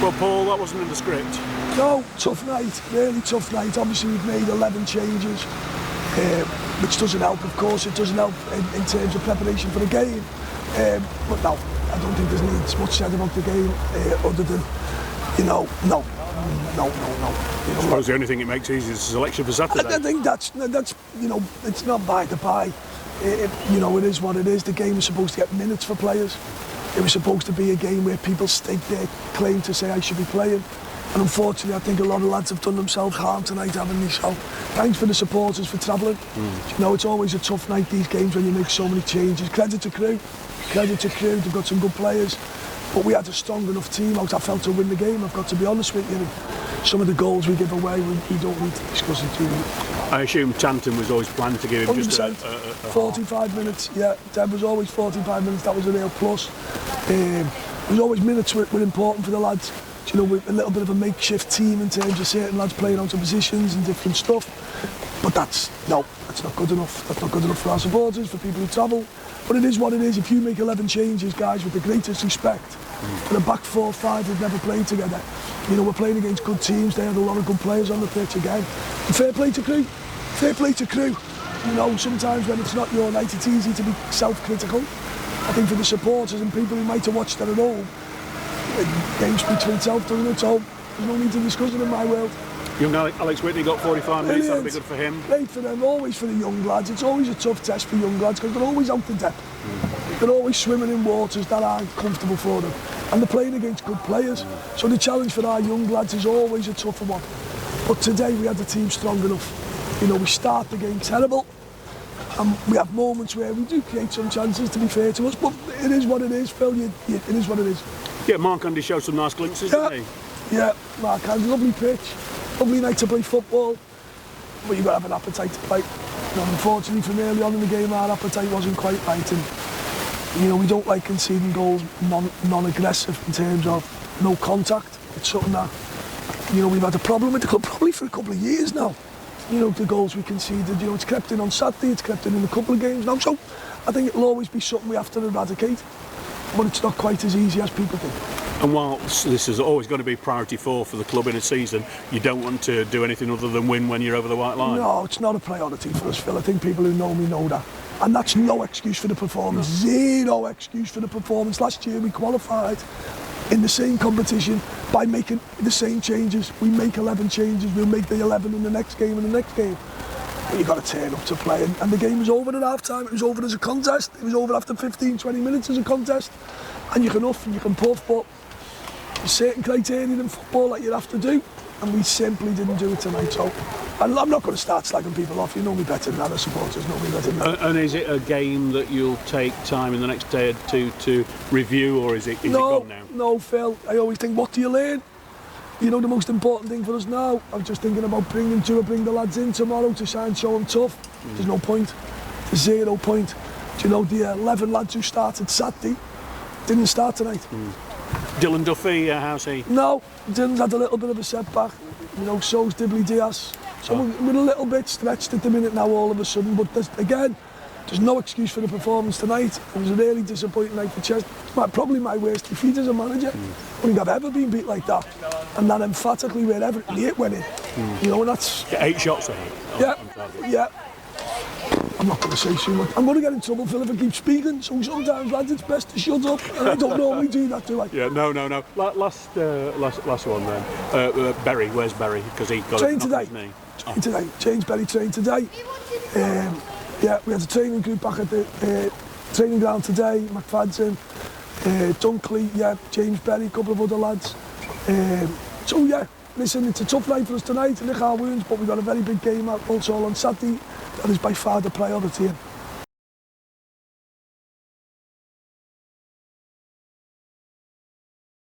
Well, Paul, that wasn't in the script. No, tough night, really tough night. Obviously we've made 11 changes, which doesn't help, of course. It doesn't help in terms of preparation for the game. But no, I don't think there's much said about the game other than, no. I suppose the only thing it makes easy is the selection for Saturday. I think that's it's not by the by. It is what it is. The game is supposed to get minutes for players. It was supposed to be a game where people stake their claim to say I should be playing. And unfortunately, I think a lot of lads have done themselves harm tonight, haven't they? So thanks for the supporters for travelling. It's always a tough night, these games, when you make so many changes. Credit to Crewe. They've got some good players. But we had a strong enough team out, I felt, to win the game. I've got to be honest with you. Some of the goals we give away, we don't need to discuss it too much. I assume Tanton was always planned to give him 100%, just a 45 minutes, yeah. Deb was always 45 minutes, that was a real plus. There was always minutes were important for the lads. With a little bit of a makeshift team in terms of certain lads playing out of positions and different stuff. But that's not good enough. That's not good enough for our supporters, for people who travel. But it is what it is. If you make 11 changes, guys, with the greatest respect for the back 4 or 5 who've never played together, we're playing against good teams. They had a lot of good players on the pitch again. And fair play to Crewe. Fair play to Crewe. Sometimes when it's not your night, it's easy to be self-critical. I think for the supporters and people who might have watched it at home, the game speaks for itself, doesn't it? So there's no need to discuss it in my world. Young Alex Whitney got 45 minutes, that'll be good for him. Great for them, always for the young lads. It's always a tough test for young lads because they're always out in depth. They're always swimming in waters that aren't comfortable for them. And they're playing against good players. So the challenge for our young lads is always a tougher one. But today we had the team strong enough. We start the game terrible. And we have moments where we do create some chances, to be fair to us. But it is what it is, Phil. It is what it is. Yeah, Mark Andy showed some nice glimpses, didn't he? Yeah, Mark Andy, lovely pitch. Lovely night to play football, but you've got to have an appetite to play. Unfortunately, from early on in the game, our appetite wasn't quite right, and we don't like conceding goals non-aggressive in terms of no contact. It's something that we've had a problem with the club probably for a couple of years now. The goals we conceded, it's crept in on Saturday, it's crept in a couple of games now. So I think it'll always be something we have to eradicate, but it's not quite as easy as people think. And while this is always going to be priority 4 for the club in a season, you don't want to do anything other than win when you're over the white line? No, it's not a priority for us, Phil. I think people who know me know that. And that's no excuse for the performance. Zero excuse for the performance. Last year we qualified in the same competition by making the same changes. We make 11 changes, we'll make the 11 in the next game and the next game. But you've got to turn up to play. And the game was over at half-time. It was over as a contest. It was over after 15, 20 minutes as a contest. And you can huff and you can puff, but there's certain criteria in football that you have to do, and we simply didn't do it tonight. So I'm not going to start slagging people off. You know me better than that, the supporters know me better than that. And is it a game that you'll take time in the next day or two to review, or is it gone now? No, Phil. I always think, what do you learn? The most important thing for us now, I'm just thinking about bring the lads in tomorrow to try and show them tough. There's no point. There's 0 point. The 11 lads who started Saturday didn't start tonight. Dylan Duffy, how's he? No, Dylan's had a little bit of a setback. So's Dibley Diaz. So we're a little bit stretched at the minute now all of a sudden, but there's no excuse for the performance tonight. It was a really disappointing night for Chester. Probably my worst defeat as a manager. I think I've ever been beat like that. And that emphatically wherever it went in. And that's... 8 shots ahead. Yeah. I'm not going to say too much. I'm going to get in trouble, Phil, if I keep speaking. So sometimes, lads, it's best to shut up. And I don't normally do that, do I? Yeah, no. Last one then. Berry, where's Berry? Because he got trained today. James Berry trained today. We had a training group back at the training ground today. McFadden, Dunkley, James Berry, a couple of other lads. Listen, it's a tough night for us tonight, lick our wounds, but we've got a very big game also on Saturday. That is by far the priority.